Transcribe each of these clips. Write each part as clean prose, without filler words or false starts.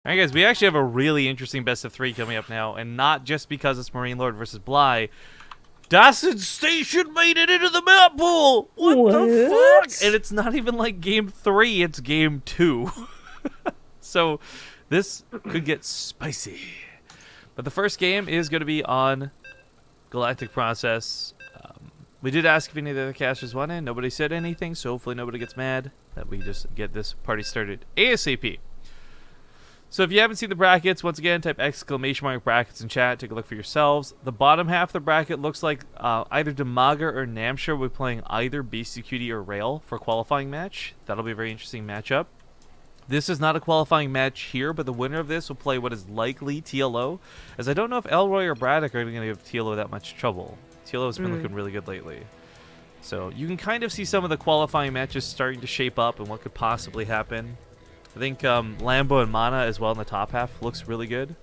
Alright guys, we actually have a really interesting best of 3 coming up now, and not just because it's MarineLorD versus Bly. Dawson Station made it into the map pool! What the fuck? And it's not even like game 3, it's game 2. So, this could get spicy. But the first game is going to be on Galactic Process. We did ask if any of the other casters won in. Nobody said anything, so hopefully nobody gets mad that we just get this party started ASAP. So if you haven't seen the brackets, once again, type ! brackets in chat. Take a look for yourselves. The bottom half of the bracket looks like either Demaga or Namsha will be playing either BCQD or Rail for a qualifying match. That'll be a very interesting matchup. This is not a qualifying match here, but the winner of this will play what is likely TLO, as I don't know if Elroy or Braddock are going to give TLO that much trouble. TLO has been looking really good lately. So you can kind of see some of the qualifying matches starting to shape up and what could possibly happen. I think Lambo and Mana as well in the top half looks really good.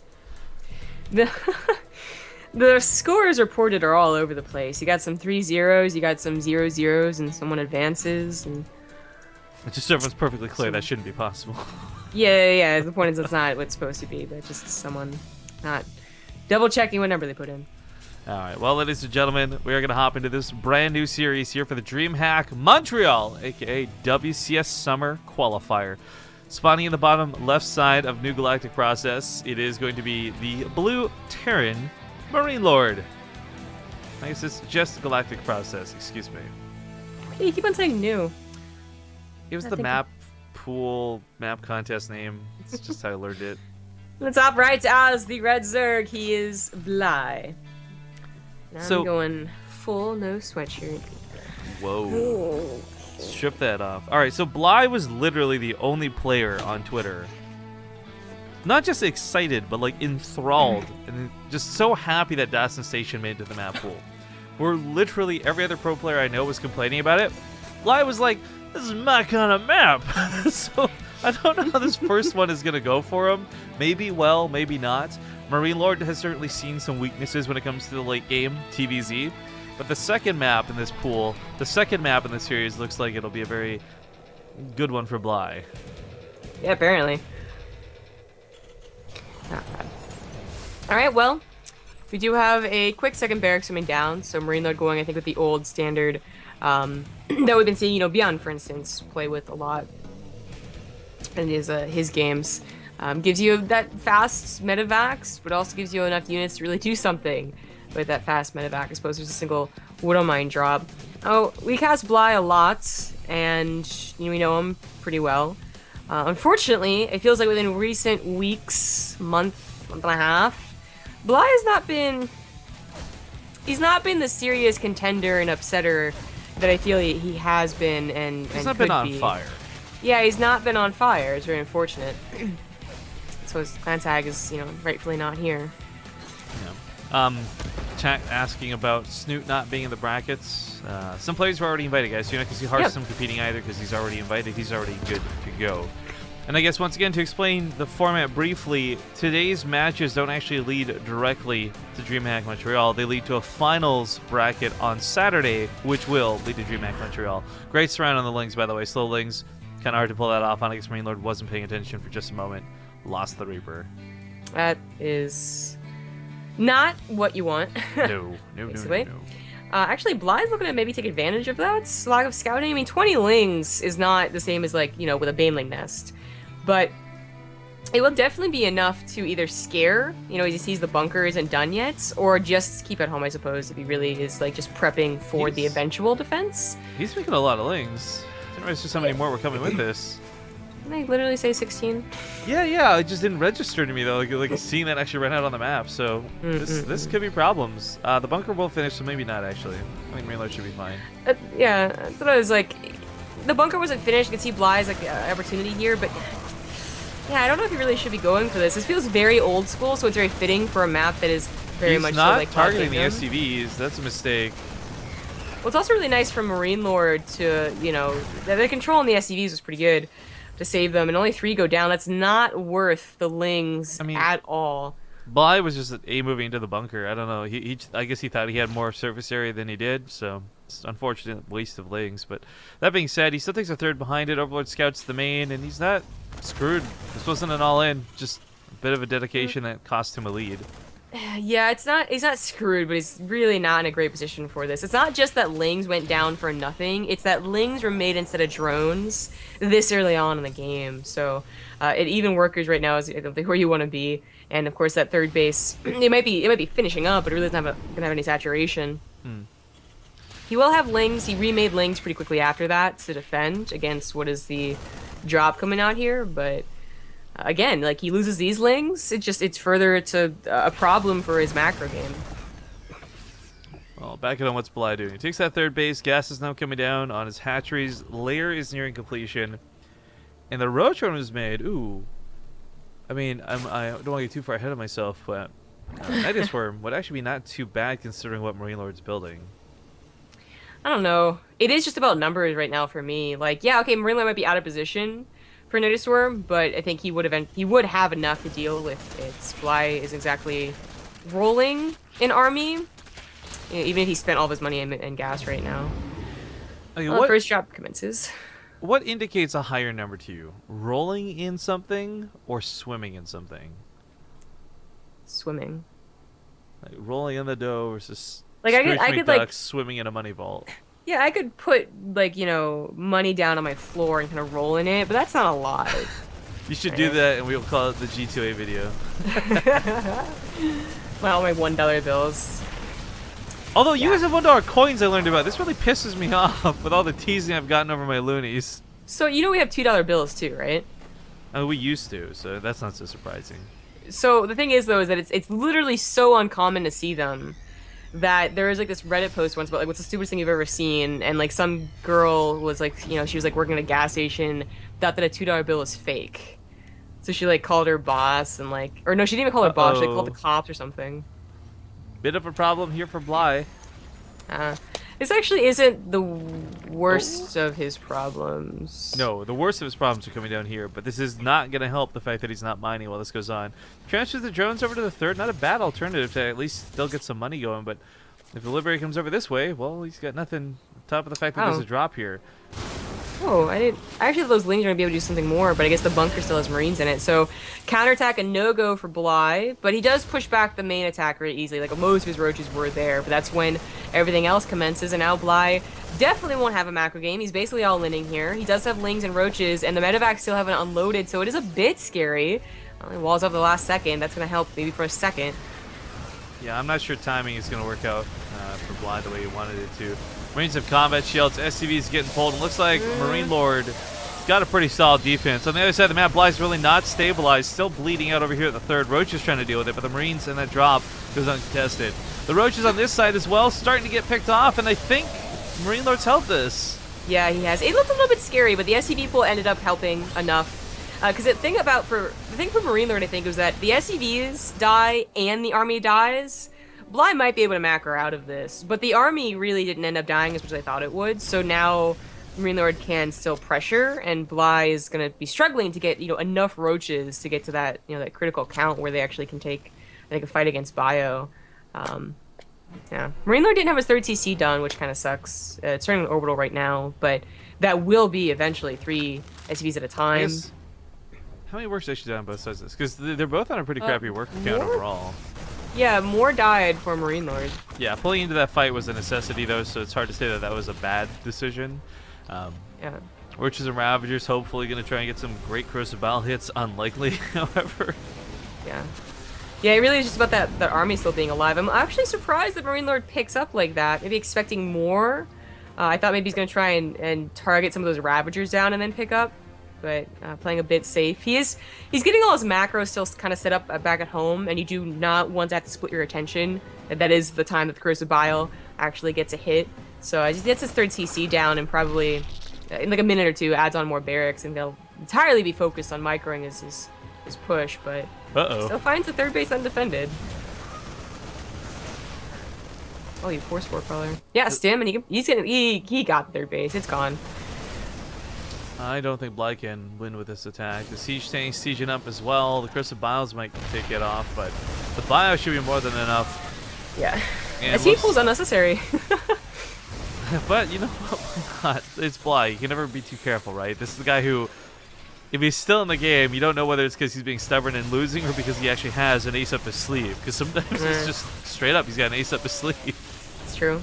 The scores reported are all over the place. You got some 3-0s, you got some 0-0s, and someone advances. And just so everyone's perfectly clear, that shouldn't be possible. yeah. The point is it's not what's supposed to be, but just someone not double checking what number they put in. Alright, well, ladies and gentlemen, we are going to hop into this brand new series here for the DreamHack Montreal, aka WCS Summer Qualifier. Spawning in the bottom left side of New Galactic Process, it is going to be the Blue Terran MarineLorD. I guess it's just Galactic Process, excuse me. Hey, you keep on saying new. It was the map pool, map contest name. It's just how I learned it. On the top right, as the Red Zerg, he is Bly. Now So, I'm going full no sweatshirt. Whoa. Ooh. Strip that off. Alright, so Bly was literally the only player on Twitter. Not just excited, but like enthralled. And just so happy that Dawson Station made it to the map pool. Where literally every other pro player I know was complaining about it. Bly was like, this is my kind of map. So I don't know how this first one is going to go for him. Maybe well, maybe not. MarineLorD has certainly seen some weaknesses when it comes to the late game, TVZ. But the second map in this pool, the second map in this series looks like it'll be a very good one for Bly. Yeah, apparently. Not bad. Alright, well, we do have a quick second barracks coming down, so MarineLorD going, I think, with the old standard that we've been seeing, you know, Beyond, for instance, play with a lot in his games. Gives you that fast medevacs, but also gives you enough units to really do something with that fast medevac, as opposed to just a single Widowmine drop. Oh, we cast Bly a lot, and we know him pretty well. Unfortunately, it feels like within recent weeks, month and a half, Bly has not been... He's not been the serious contender and upsetter that I feel he has been and He's not been on fire. Yeah, he's not been on fire. It's very unfortunate. So his clan tag is, rightfully not here. Yeah. Chat asking about Snoot not being in the brackets. Some players were already invited, guys. So you're not going to see Hearthstone competing either because he's already invited. He's already good to go. And I guess once again, to explain the format briefly, today's matches don't actually lead directly to DreamHack Montreal. They lead to a finals bracket on Saturday, which will lead to DreamHack Montreal. Great surround on the Lings, by the way. Slow Lings. Kind of hard to pull that off on. I guess MarineLorD wasn't paying attention for just a moment. Lost the Reaper. That is not what you want. No. Actually, Bly's looking to maybe take advantage of that lack of scouting. I mean, 20 Lings is not the same as, with a Baneling nest. But it will definitely be enough to either scare, as he sees the bunker isn't done yet, or just keep at home, I suppose, if he really is, just prepping for the eventual defense. He's making a lot of Lings. I didn't realize just how many more were coming with this. Didn't I literally say 16? Yeah, it just didn't register to me, though, like seeing that actually ran out on the map, so this could be problems. The bunker will finish, so maybe not, actually. I think MarineLorD should be fine. Yeah, I thought I was the bunker wasn't finished. You can see Bly's, opportunity here, but yeah, I don't know if he really should be going for this. This feels very old school, so it's very fitting for a map that is very much so, He's not targeting the SCVs. That's a mistake. Well, it's also really nice for MarineLorD to, the control on the SCVs was pretty good to save them, and only 3 go down. That's not worth the Lings at all. Bly was just moving into the bunker. I don't know. I guess he thought he had more surface area than he did, so it's an unfortunate waste of Lings. But that being said, he still takes a third behind it. Overlord scouts the main, and he's not screwed. This wasn't an all-in. Just A bit of a dedication that cost him a lead. Yeah, he's not screwed, but he's really not in a great position for this. It's not just that Lings went down for nothing, it's that Lings were made instead of drones this early on in the game. So, even workers right now is, I don't think, where you want to be. And of course that third base, it might be finishing up, but it really doesn't gonna have any saturation. He will have Lings. He remade Lings pretty quickly after that to defend against what is the drop coming out here, but again, like, he loses these Lings, it's further to a problem for his macro game. Well, back on what's Bly doing. He takes that third base. Gas is now coming down on his hatcheries. Lair is nearing completion. And the roach run was made. Ooh. I mean, I don't want to get too far ahead of myself, but Nidus Worm would actually be not too bad considering what MarineLorD's building. I don't know. It is just about numbers right now for me. Like, yeah, okay, MarineLorD might be out of position for Nidus Worm, but I think he would have enough to deal with it. Bly isn't exactly rolling an army, even if he spent all of his money in gas right now. Okay, Well, first drop commences. What indicates a higher number to you? Rolling in something or swimming in something? Swimming. Like rolling in the dough versus like I could ducks like swimming in a money vault. Yeah, I could put, like, you know, money down on my floor and kind of roll in it, but that's not a lot. You should do that, and we'll call it the G2A video. Well, my $1 bills. Although you guys have $1 coins I learned about. This really pisses me off with all the teasing I've gotten over my loonies. So, you know we have $2 bills too, right? Oh, we used to, so that's not so surprising. So, the thing is, though, is that it's literally so uncommon to see them that there was like this Reddit post once about like what's the stupidest thing you've ever seen, and like some girl was like, you know, she was like working at a gas station, thought that a $2 bill was fake, so she like called her boss and like, or no, she didn't even call her boss, she like, called the cops or something. Bit of a problem here for Bly. This actually isn't the worst of his problems. No, the worst of his problems are coming down here, but this is not going to help the fact that he's not mining while this goes on. Transfers the drones over to the third. Not a bad alternative to at least still get some money going, but if the Liberator comes over this way, well, he's got nothing on top of the fact that there's a drop here. Oh, I actually thought those Lings were going to be able to do something more, but I guess the bunker still has Marines in it. So, counterattack, a no-go for Bly, but he does push back the main attack really easily. Like, most of his roaches were there, but that's when everything else commences, and now Bly definitely won't have a macro game. He's basically all inning here. He does have Lings and roaches, and the medevacs still haven't unloaded, so it is a bit scary. He walls up the last second. That's going to help maybe for a second. Yeah, I'm not sure timing is going to work out for Bly the way he wanted it to. Marines have combat shields. SCV's getting pulled. It looks like MarineLorD got a pretty solid defense. On the other side of the map, Bly's really not stabilized. Still bleeding out over here at the third. Roach is trying to deal with it, but the Marines and that drop goes uncontested. The Roaches on this side as well starting to get picked off, and I think MarineLorD's helped this. Yeah, he has. It looked a little bit scary, but the SCV pull ended up helping enough. Because the thing for MarineLorD, I think, was that the SCVs die and the army dies. Bly might be able to macro out of this, but the army really didn't end up dying as much as I thought it would. So now MarineLorD can still pressure, and Bly is going to be struggling to get, you know, enough roaches to get to that, you know, that critical count where they actually can take, I think, a fight against Bio. Yeah, MarineLorD didn't have his third TC done, which kind of sucks. It's turning an orbital right now, but that will be eventually 3 SCVs at a time. How many workstations on both sides of this? Because they're both on a pretty crappy work count overall. Yeah, more died for MarineLorD. Yeah, pulling into that fight was a necessity, though, so it's hard to say that that was a bad decision. Yeah. Roaches and Ravagers hopefully going to try and get some great Corsair Battle hits. Unlikely, however. Yeah. Yeah, it really is just about that army still being alive. I'm actually surprised that MarineLorD picks up like that. Maybe expecting more. I thought maybe he's going to try and target some of those Ravagers down and then pick up. But playing a bit safe. He's getting all his macros still kind of set up back at home, and you do not want to have to split your attention. That is the time that the Corsair Bile actually gets a hit. So I just gets his third TC down, and probably in like a minute or two adds on more barracks, and they'll entirely be focused on microing his push. But still finds the third base undefended. Oh, you poor sport crawler. Yeah, Stim, and he got third base. It's gone. I don't think Bly can win with this attack. The siege tank sieging up as well. The Corsair Biles might take it off, but the bio should be more than enough. Yeah. And he pulls unnecessary. But you know what? It's Bly. You can never be too careful, right? This is the guy who if he's still in the game, you don't know whether it's because he's being stubborn and losing or because he actually has an ace up his sleeve. Because sometimes it's just straight up, he's got an ace up his sleeve. It's true.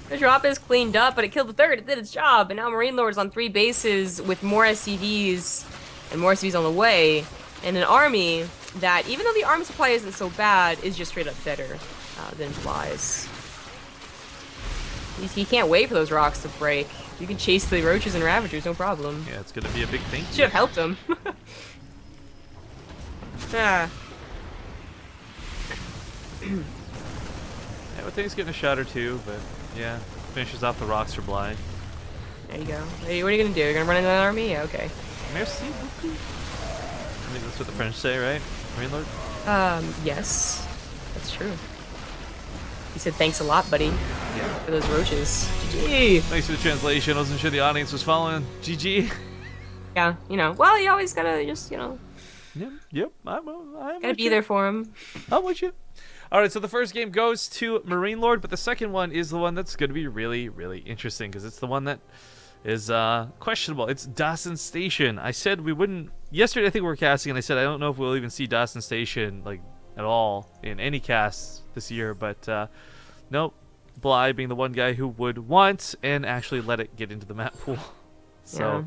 The drop is cleaned up, but it killed the third. It did its job, and now MarineLorD's on 3 bases with more SCVs and more SCVs on the way, and an army that, even though the arm supply isn't so bad, is just straight up better than Fly's. He can't wait for those rocks to break. You can chase the roaches and ravagers, no problem. Yeah, it's gonna be a big thing. Should have helped him. Ah. I would think he's getting a shot or two, but yeah, finishes off the rocks for Bly. There you go. Hey, what are you gonna do? You're gonna run into an army? Yeah, okay. Merci beaucoup. I think that's what the French say, right? MarineLorD? Yes. That's true. He said thanks a lot, buddy. Yeah. For those roaches. GG! Thanks for the translation. I wasn't sure the audience was following. GG. Yeah, you know. Well, you always gotta just, you know. Yep. I'm Gotta be there for him. I'm with you. All right, so the first game goes to MarineLorD, but the second one is the one that's going to be really, really interesting because it's the one that is questionable. It's Dawson Station. I said we wouldn't. Yesterday, I think we were casting, and I said I don't know if we'll even see Dawson Station like at all in any casts this year, but nope. Bly being the one guy who would want and actually let it get into the map pool. So, yeah.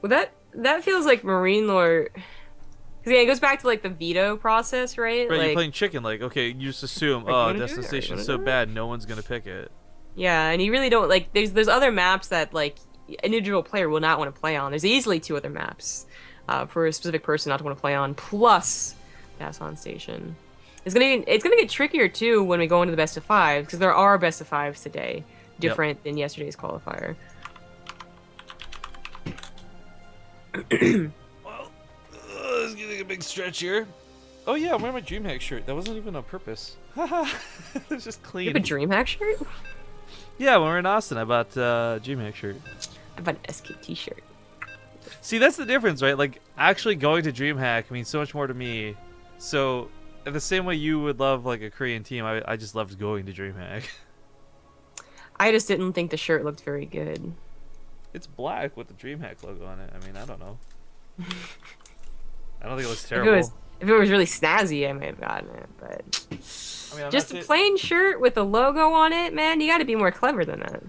Well, that feels like MarineLorD. Because yeah, it goes back to like the veto process, right? Right, like, you're playing chicken. Like, okay, you just assume, like, oh, Dawson Station's so bad, no one's gonna pick it. Yeah, and you really don't like. There's other maps that like an individual player will not want to play on. There's easily 2 other maps for a specific person not to want to play on, plus Dawson Station. It's gonna get trickier too when we go into the best of 5 because there are best of 5s today, different than yesterday's qualifier. Well, it's getting a big stretch here. Oh yeah, I'm wearing my DreamHack shirt. That wasn't even on purpose. It's just clean. You have a DreamHack shirt? Yeah, when we were in Austin, I bought a DreamHack shirt. I bought an SKT shirt. See, that's the difference, right? Like, actually going to DreamHack means so much more to me. So, in the same way you would love, like, a Korean team, I just loved going to DreamHack. I just didn't think the shirt looked very good. It's black with the DreamHack logo on it. I mean, I don't know. I don't think it looks terrible. If it was really snazzy, I might have gotten it, but I mean, just a plain shirt with a logo on it, man, you gotta be more clever than that.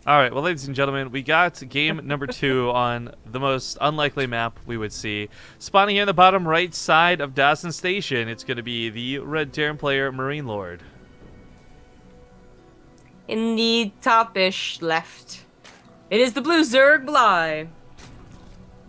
All right, well, ladies and gentlemen, we got game number 2 on the most unlikely map we would see. Spawning here in the bottom right side of Dawson Station, it's going to be the Red Terran player, MarineLorD. In the top-ish left, it is the blue Zerg Bly.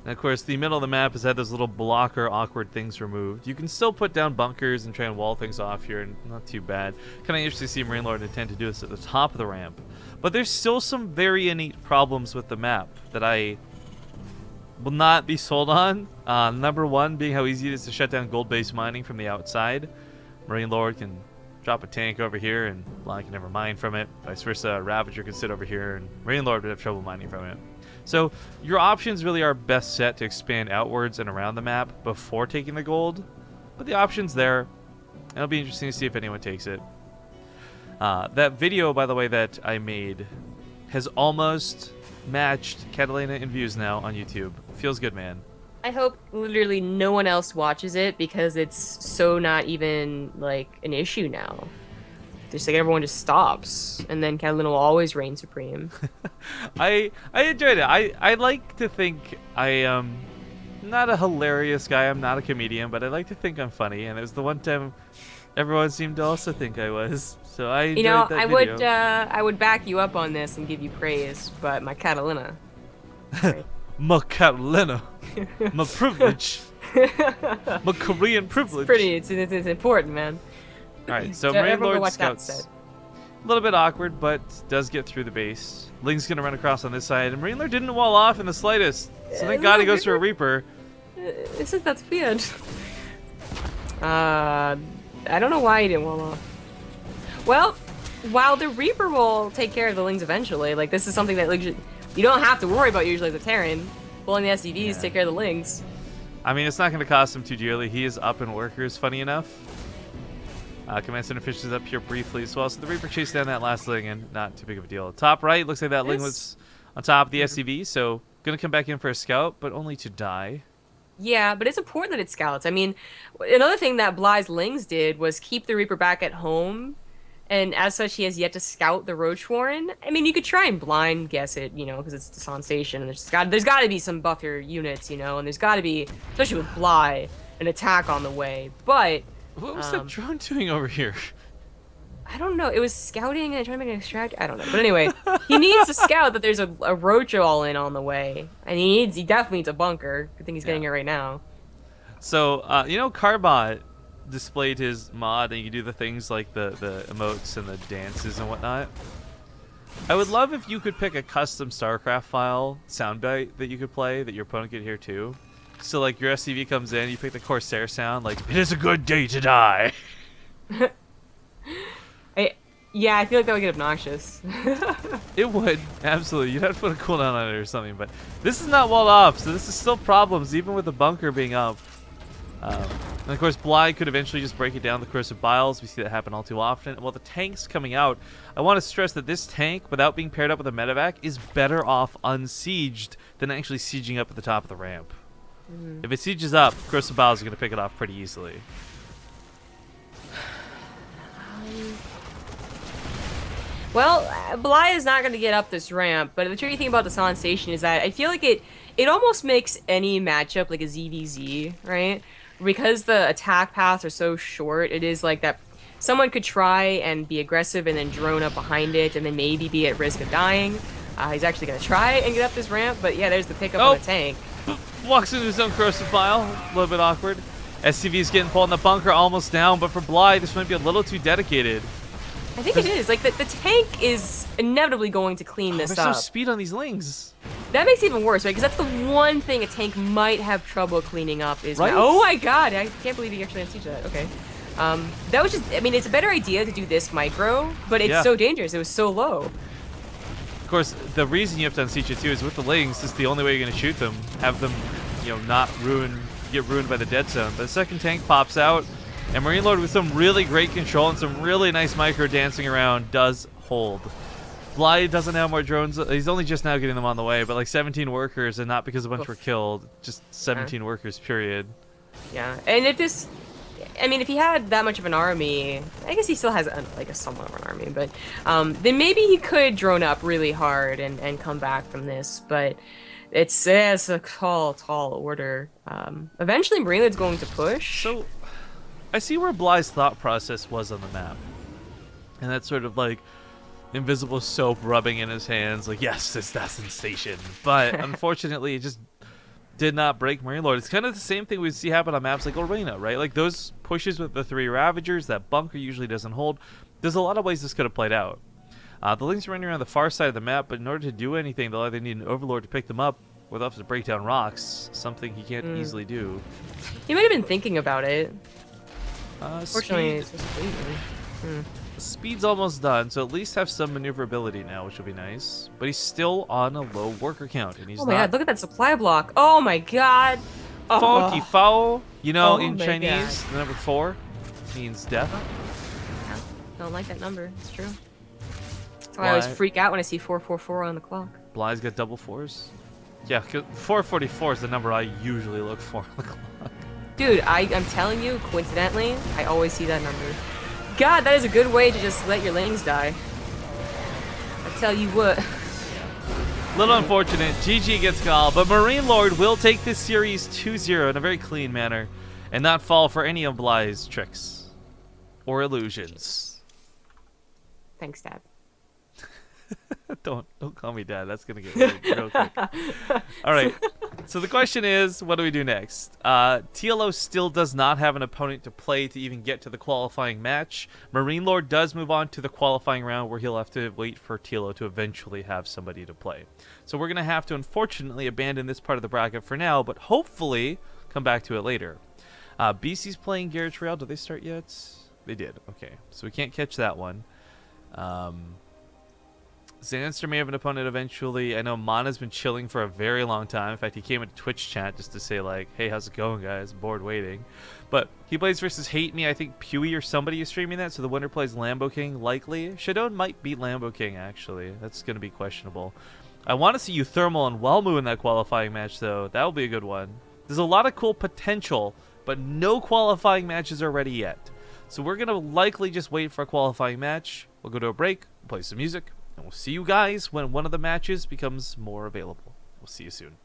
And of course, the middle of the map has had those little blocker awkward things removed. You can still put down bunkers and try and wall things off here, and not too bad. Kind of interesting to see MarineLorD intend to do this at the top of the ramp. But there's still some very innate problems with the map that I will not be sold on. Number 1 being how easy it is to shut down gold-based mining from the outside. MarineLorD can drop a tank over here and Bly can never mine from it. Vice versa, Ravager can sit over here and MarineLorD would have trouble mining from it. So your options really are best set to expand outwards and around the map before taking the gold. But the option's there. It'll be interesting to see if anyone takes it. That video, by the way, that I made has almost matched Catalina in views now on YouTube. Feels good, man. I hope literally no one else watches it because it's so not even like an issue now. Just like everyone just stops, and then Catalina will always reign supreme. I enjoyed it. I like to think I am not a hilarious guy. I'm not a comedian, but I like to think I'm funny. And it was the one time everyone seemed to also think I was. So I enjoyed that video. I would back you up on this and give you praise, but my Catalina. Right. My Catalina. My privilege. My Korean privilege. It's important, man. Alright, so everyone go MarineLorD watch that scouts. set. A little bit awkward, but does get through the base. Ling's going to run across on this side, and MarineLorD didn't wall off in the slightest. So thank God he goes for a Reaper. That's weird. I don't know why he didn't wall off. Well, while the Reaper will take care of the Lings eventually, like this is something that like, you don't have to worry about usually as a Terran. Pulling the SCVs, take care of the Lings. I mean, it's not going to cost him too dearly. He is up in workers, funny enough. Command Center Fish is up here briefly as well, so the Reaper chased down that last Ling, and not too big of a deal. Top right, looks like that Ling was on top of the SCV, so Gonna come back in for a scout, but only to die. Yeah, but it's important that it scouts. I mean, another thing that Bly's Lings did was keep the Reaper back at home, and as such, he has yet to scout the Roach Warren. I mean, you could try and blind guess it, you know, because it's on station, and there's got to be some buffer units, you know, and there's got to be, especially with Bly, an attack on the way. But What was that drone doing over here? I don't know. It was scouting and trying to make an extract. I don't know. But anyway, he needs to scout that there's a roach all in on the way, and he definitely needs a bunker. Good thing he's getting it right now. So you know, Carbot displayed his mod, and you can do the things like the emotes and the dances and whatnot. I would love if you could pick a custom StarCraft file soundbite that you could play that your opponent could hear too. So like your SCV comes in, you pick the Corsair sound, like "It is a good day to die." Yeah, I feel like that would get obnoxious. It would, absolutely. You'd have to put a cooldown on it or something, but this is not walled off, so this is still problems, even with the bunker being up. And of course, Bly could eventually just break it down the Corrosive Biles. We see that happen all too often. And while the tank's coming out, I want to stress that this tank, without being paired up with a medevac, is better off unsieged than actually sieging up at the top of the ramp. If it sieges up, Corrosive Biles are going to pick it off pretty easily. Well, Bly is not going to get up this ramp, but the tricky thing about the Silent Station is that I feel like it almost makes any matchup like a ZvZ, right? Because the attack paths are so short, it is like that someone could try and be aggressive and then drone up behind it and then maybe be at risk of dying. He's actually going to try and get up this ramp, but yeah, there's the pickup on the tank. Walks into his own Corrosive Bile, a little bit awkward. SCV's getting pulled in the bunker, almost down, but for Bly, this might be a little too dedicated. I think it is. Like, the tank is inevitably going to clean this there's up. no speed on these Lings. That makes it even worse, right? Because that's the one thing a tank might have trouble cleaning up is... Right? Oh my god, I can't believe he actually unsieged that. Okay. That was just... I mean, it's a better idea to do this micro, but it's so dangerous. It was so low. Of course, the reason you have to unsiege it too is with the Lings, this is the only way you're going to shoot them. Have them, you know, not get ruined by the dead zone. But the second tank pops out, and MarineLorD with some really great control and some really nice micro dancing around does hold. Bly doesn't have more drones. He's only just now getting them on the way, but like 17 workers, and not because a bunch were killed, just 17 workers, period. Yeah, and if this... I mean, if he had that much of an army, I guess he still has like a somewhat of an army, but then maybe he could drone up really hard and come back from this, but it's a tall order. Eventually, MarineLorD's going to push. So, I see where Bly's thought process was on the map. And that's sort of like invisible soap rubbing in his hands, like, yes, it's that sensation. But unfortunately, it just did not break MarineLorD. It's kind of the same thing we see happen on maps like Arena, right? Like those pushes with the 3 Ravagers, that bunker usually doesn't hold. There's a lot of ways this could have played out. The Lings are running around the far side of the map, but in order to do anything, they'll either need an Overlord to pick them up, or they'll have to break down rocks, something he can't easily do. He might have been thinking about it. Fortunately, Speed. it's just bleeding. Speed's almost done, so at least have some maneuverability now, which will be nice. But he's still on a low worker count, and he's Oh my god, look at that supply block. Oh my god. Funky foul. You know, Oh in my Chinese, the number 4 means death. Yeah, don't like that number. It's true. That's why I always freak out when I see 444 on the clock. Bly's got double 4s. Yeah, 444 is the number I usually look for on the clock. Dude, I'm telling you, coincidentally, I always see that number. God, that is a good way to just let your Lings die. I tell you what. Little unfortunate. GG gets called, but MarineLorD will take this series 2-0 in a very clean manner and not fall for any of Bly's tricks or illusions. Thanks, Dad. Don't call me Dad. That's gonna get weird real quick. All right. So the question is, what do we do next? TLO still does not have an opponent to play to even get to the qualifying match. MarineLorD does move on to the qualifying round where he'll have to wait for TLO to eventually have somebody to play. So we're gonna have to unfortunately abandon this part of the bracket for now, but hopefully come back to it later. BC's playing Garrett's Trail. Did they start yet? They did. Okay. So we can't catch that one. Xanster may have an opponent eventually. I know Mana's been chilling for a very long time. In fact, he came into Twitch chat just to say, like, hey, how's it going, guys? Bored waiting. But he plays versus Hate Me. I think Pewee or somebody is streaming that, so the winner plays Lambo King, likely. Shadone might beat Lambo King, actually. That's going to be questionable. I want to see you Thermal and Wellmu in that qualifying match, though. That will be a good one. There's a lot of cool potential, but no qualifying matches are ready yet. So we're going to likely just wait for a qualifying match. We'll go to a break, play some music, and we'll see you guys when one of the matches becomes more available. We'll see you soon.